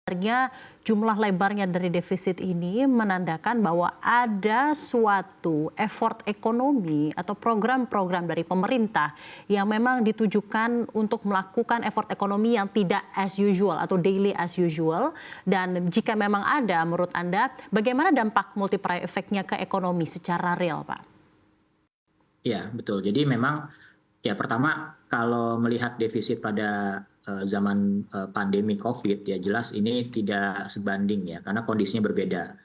Sebenarnya jumlah lebarnya dari defisit ini menandakan bahwa ada suatu effort ekonomi atau program-program dari pemerintah yang memang ditujukan untuk melakukan effort ekonomi yang tidak as usual atau daily as usual. Dan jika memang ada, menurut Anda, bagaimana dampak multiplier efeknya ke ekonomi secara real, Pak? Iya, betul. Jadi memang ya pertama kalau melihat defisit pada zaman pandemi COVID ya jelas ini tidak sebanding ya karena kondisinya berbeda.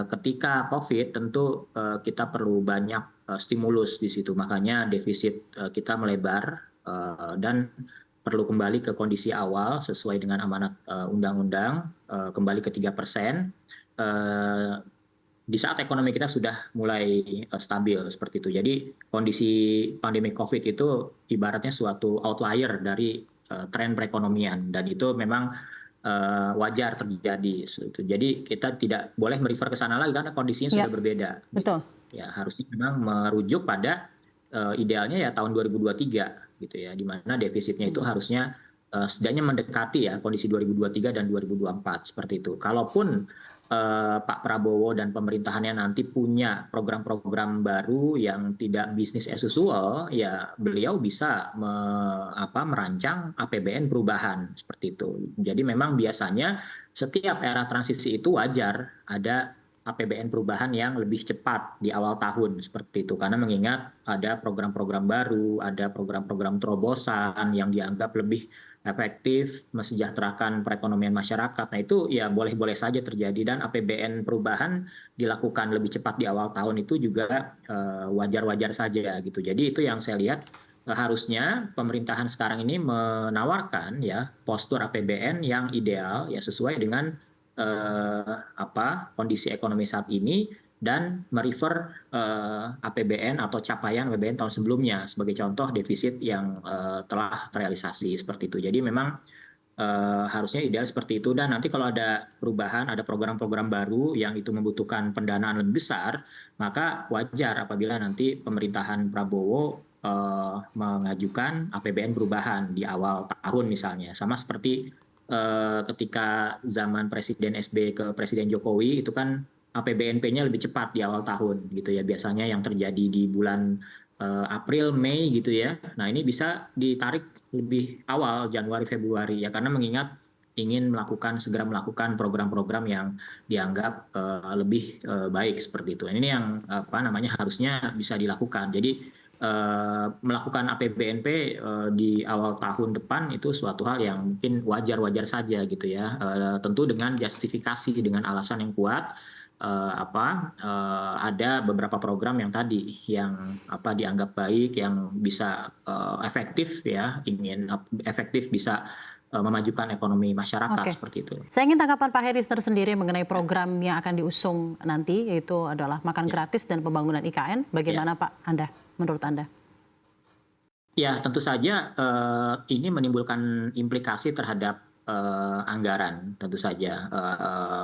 Ketika COVID tentu kita perlu banyak stimulus di situ, makanya defisit kita melebar dan perlu kembali ke kondisi awal sesuai dengan amanat undang-undang, kembali ke 3%. Di saat ekonomi kita sudah mulai stabil seperti itu. Jadi kondisi pandemi COVID itu ibaratnya suatu outlier dari tren perekonomian dan itu memang wajar terjadi. Jadi kita tidak boleh merefer ke sana lagi karena kondisinya Ya, sudah berbeda. Gitu. betul. Ya harusnya memang merujuk pada idealnya ya tahun 2023 gitu ya, di mana defisitnya itu harusnya setidaknya mendekati ya kondisi 2023 dan 2024 seperti itu. Kalaupun Pak Prabowo dan pemerintahannya nanti punya program-program baru yang tidak bisnis as usual, ya beliau bisa merancang APBN perubahan seperti itu. Jadi memang biasanya setiap era transisi itu wajar ada APBN perubahan yang lebih cepat di awal tahun seperti itu. Karena mengingat ada program-program baru, ada program-program terobosan yang dianggap lebih efektif, mesejahterakan perekonomian masyarakat. Nah itu ya boleh-boleh saja terjadi dan APBN perubahan dilakukan lebih cepat di awal tahun itu juga wajar-wajar saja gitu. Jadi itu yang saya lihat harusnya pemerintahan sekarang ini menawarkan ya postur APBN yang ideal ya sesuai dengan kondisi ekonomi saat ini dan merefer APBN atau capaian APBN tahun sebelumnya sebagai contoh defisit yang telah terrealisasi seperti itu. Jadi memang harusnya ideal seperti itu dan nanti kalau ada perubahan, ada program-program baru yang itu membutuhkan pendanaan lebih besar, maka wajar apabila nanti pemerintahan Prabowo mengajukan APBN perubahan di awal tahun misalnya. Sama seperti ketika zaman Presiden SBY ke Presiden Jokowi itu kan APBNP-nya lebih cepat di awal tahun gitu ya biasanya yang terjadi di bulan April, Mei gitu ya. Nah ini bisa ditarik lebih awal Januari, Februari ya karena mengingat ingin segera melakukan program-program yang dianggap lebih baik seperti itu. Ini yang harusnya bisa dilakukan. Jadi melakukan APBNP di awal tahun depan itu suatu hal yang mungkin wajar-wajar saja gitu ya. Tentu dengan justifikasi dengan alasan yang kuat ada beberapa program yang tadi yang dianggap baik yang bisa efektif ya ingin efektif bisa memajukan ekonomi masyarakat Oke. seperti itu. Saya ingin tanggapan Pak Heri sendiri mengenai program yang akan diusung nanti, yaitu adalah makan Ya. gratis dan pembangunan IKN. Bagaimana Pak menurut Anda? Ya, tentu saja ini menimbulkan implikasi terhadap anggaran, tentu saja.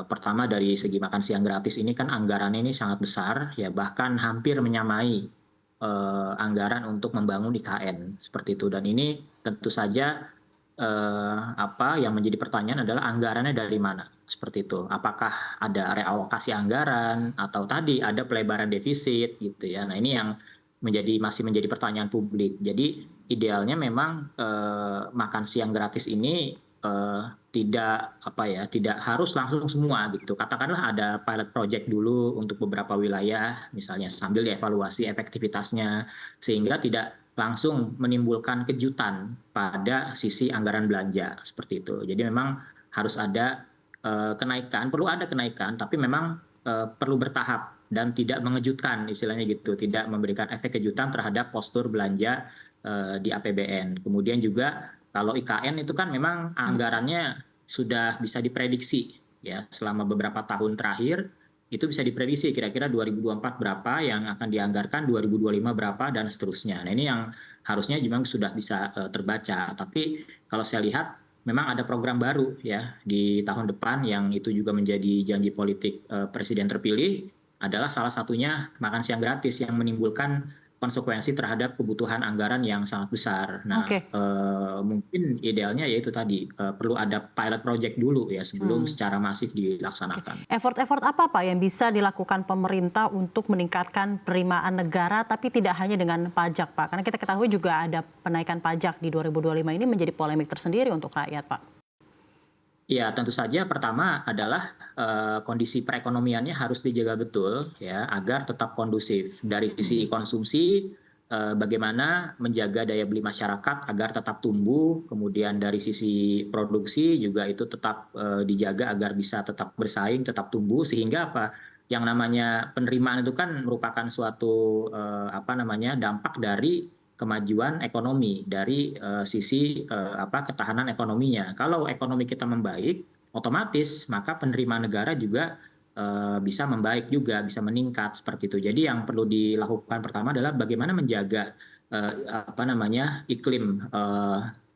Pertama dari segi makan siang gratis ini kan anggarannya ini sangat besar, ya bahkan hampir menyamai anggaran untuk membangun IKN seperti itu. Dan ini tentu saja yang menjadi pertanyaan adalah anggarannya dari mana seperti itu. Apakah ada realokasi anggaran atau tadi ada pelebaran defisit gitu ya. Nah ini yang masih menjadi pertanyaan publik. Jadi idealnya memang makan siang gratis ini tidak harus langsung semua gitu. Katakanlah ada pilot project dulu untuk beberapa wilayah misalnya sambil dievaluasi efektivitasnya sehingga tidak langsung menimbulkan kejutan pada sisi anggaran belanja seperti itu. Jadi memang harus ada kenaikan, perlu ada kenaikan tapi memang perlu bertahap dan tidak mengejutkan istilahnya gitu, tidak memberikan efek kejutan terhadap postur belanja di APBN. Kemudian juga kalau IKN itu kan memang anggarannya sudah bisa diprediksi ya selama beberapa tahun terakhir itu bisa diprediksi kira-kira 2024 berapa yang akan dianggarkan, 2025 berapa dan seterusnya. Nah ini yang harusnya memang sudah bisa terbaca. Tapi kalau saya lihat memang ada program baru ya di tahun depan yang itu juga menjadi janji politik presiden terpilih adalah salah satunya makan siang gratis yang menimbulkan konsekuensi terhadap kebutuhan anggaran yang sangat besar. Nah, Oke. mungkin idealnya yaitu tadi perlu ada pilot project dulu ya sebelum Hmm. secara masif Oke. dilaksanakan. Effort-effort apa Pak yang bisa dilakukan pemerintah untuk meningkatkan penerimaan negara tapi tidak hanya dengan pajak Pak? Karena kita ketahui juga ada penaikan pajak di 2025 ini menjadi polemik tersendiri untuk rakyat Pak. Ya, tentu saja pertama adalah kondisi perekonomiannya harus dijaga betul ya agar tetap kondusif. Dari sisi konsumsi, bagaimana menjaga daya beli masyarakat agar tetap tumbuh, kemudian dari sisi produksi juga itu tetap dijaga agar bisa tetap bersaing, tetap tumbuh sehingga apa? Yang namanya penerimaan itu kan merupakan suatu apa namanya dampak dari kemajuan ekonomi dari sisi ketahanan ekonominya. Kalau ekonomi kita membaik, otomatis maka penerimaan negara juga bisa membaik juga, bisa meningkat seperti itu. Jadi yang perlu dilakukan pertama adalah bagaimana menjaga apa namanya iklim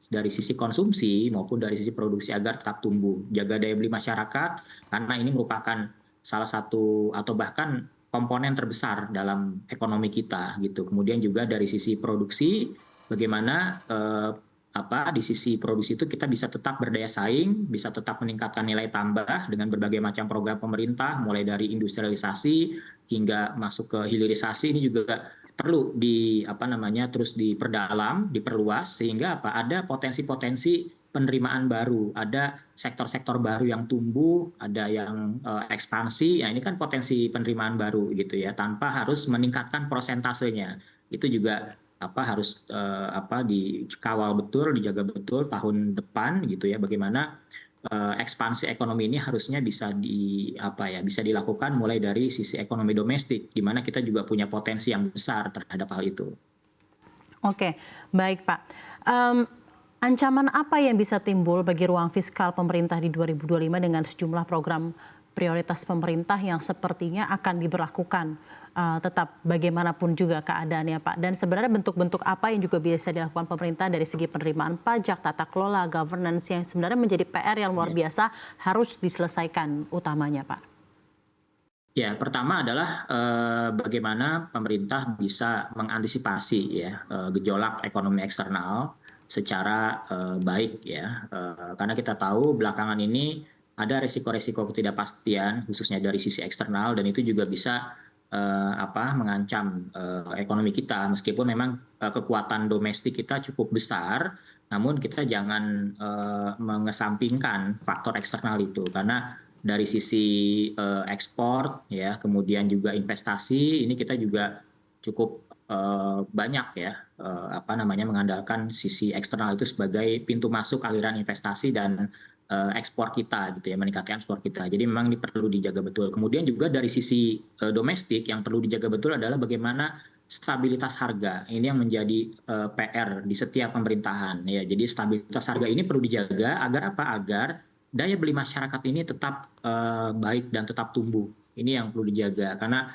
dari sisi konsumsi maupun dari sisi produksi agar tetap tumbuh, jaga daya beli masyarakat karena ini merupakan salah satu atau bahkan komponen terbesar dalam ekonomi kita gitu. Kemudian juga dari sisi produksi, bagaimana di sisi produksi itu kita bisa tetap berdaya saing, bisa tetap meningkatkan nilai tambah dengan berbagai macam program pemerintah, mulai dari industrialisasi hingga masuk ke hilirisasi ini juga perlu terus diperdalam, diperluas sehingga ada potensi-potensi penerimaan baru, ada sektor-sektor baru yang tumbuh, ada yang ekspansi. Ya ini kan potensi penerimaan baru gitu ya, tanpa harus meningkatkan prosentasenya. Itu juga harus dikawal betul, dijaga betul tahun depan gitu ya. Bagaimana ekspansi ekonomi ini harusnya bisa dilakukan mulai dari sisi ekonomi domestik, di mana kita juga punya potensi yang besar terhadap hal itu. Oke, baik Pak. Ancaman apa yang bisa timbul bagi ruang fiskal pemerintah di 2025 dengan sejumlah program prioritas pemerintah yang sepertinya akan diberlakukan tetap bagaimanapun juga keadaannya Pak? Dan sebenarnya bentuk-bentuk apa yang juga bisa dilakukan pemerintah dari segi penerimaan pajak, tata kelola, governance yang sebenarnya menjadi PR yang luar biasa harus diselesaikan utamanya Pak? Ya, pertama adalah bagaimana pemerintah bisa mengantisipasi ya gejolak ekonomi eksternal secara baik ya. Karena kita tahu belakangan ini ada resiko-resiko ketidakpastian khususnya dari sisi eksternal dan itu juga bisa mengancam ekonomi kita meskipun memang kekuatan domestik kita cukup besar, namun kita jangan mengesampingkan faktor eksternal itu karena dari sisi ekspor ya kemudian juga investasi ini kita juga cukup banyak ya mengandalkan sisi eksternal itu sebagai pintu masuk aliran investasi dan ekspor kita gitu ya, meningkatkan ekspor kita. Jadi memang ini perlu dijaga betul. Kemudian juga dari sisi domestik yang perlu dijaga betul adalah bagaimana stabilitas harga. Ini yang menjadi PR di setiap pemerintahan ya. Jadi stabilitas harga ini perlu dijaga agar apa? Agar daya beli masyarakat ini tetap baik dan tetap tumbuh. Ini yang perlu dijaga karena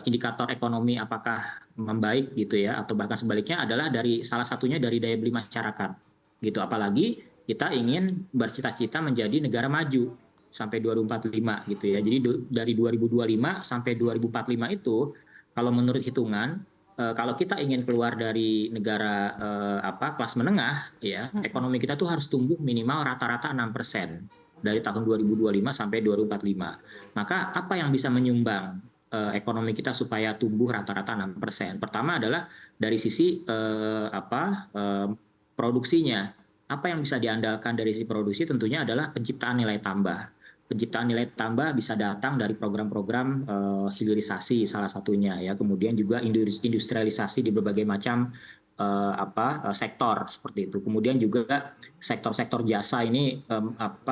indikator ekonomi apakah membaik gitu ya atau bahkan sebaliknya adalah dari salah satunya dari daya beli masyarakat gitu. Apalagi kita ingin bercita-cita menjadi negara maju sampai 2045 gitu ya. Jadi dari 2025 sampai 2045 itu kalau menurut hitungan kalau kita ingin keluar dari negara kelas menengah ya, ekonomi kita tuh harus tumbuh minimal rata-rata 6% dari tahun 2025 sampai 2045. Maka apa yang bisa menyumbang ekonomi kita supaya tumbuh rata-rata 6%? Pertama adalah dari sisi produksinya. Apa yang bisa diandalkan dari sisi produksi tentunya adalah penciptaan nilai tambah. Penciptaan nilai tambah bisa datang dari program-program hilirisasi salah satunya ya, kemudian juga industrialisasi di berbagai macam sektor seperti itu. Kemudian juga sektor-sektor jasa ini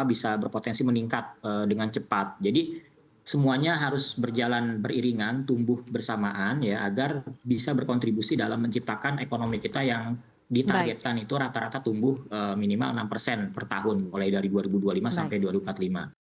bisa berpotensi meningkat dengan cepat. Jadi semuanya harus berjalan beriringan, tumbuh bersamaan ya agar bisa berkontribusi dalam menciptakan ekonomi kita yang ditargetkan itu rata-rata tumbuh minimal 6% per tahun mulai dari 2025 sampai 2045.